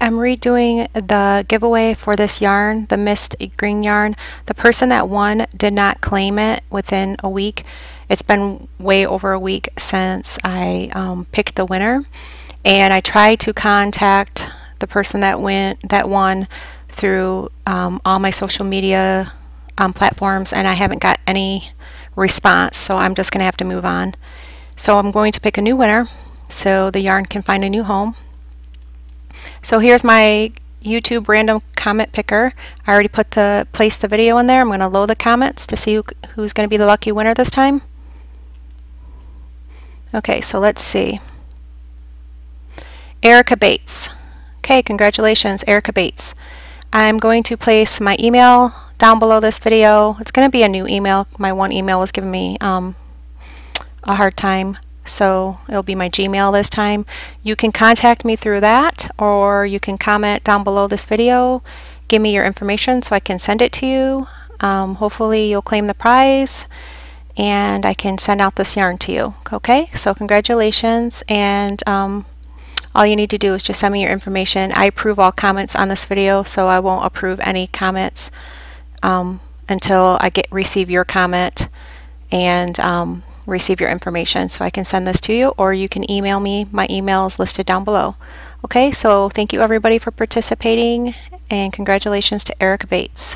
I'm redoing the giveaway for this yarn, the mist green yarn. The person that won did not claim it within a week. It's been way over a week since I picked the winner, and I tried to contact the person that won through all my social media platforms, and I haven't got any response, so I'm just going to have to move on. So I'm going to pick a new winner so the yarn can find a new home. So here's my YouTube random comment picker. I already placed the video in there. I'm going to load the comments to see who's going to be the lucky winner this time. Okay, so let's see. Erica Bates. Okay, congratulations, Erica Bates. I'm going to place my email down below this video. It's going to be a new email. My one email was giving me a hard time, so it'll be my Gmail this time. You can contact me through that, or you can comment down below this video, give me your information so I can send it to you. Hopefully you'll claim the prize and I can send out this yarn to you. Okay, so congratulations, and all you need to do is just send me your information. I approve all comments on this video, so I won't approve any comments until I receive your comment and receive your information, so I can send this to you, or you can email me. My email is listed down below. Okay, so thank you everybody for participating, and congratulations to Erica Bates.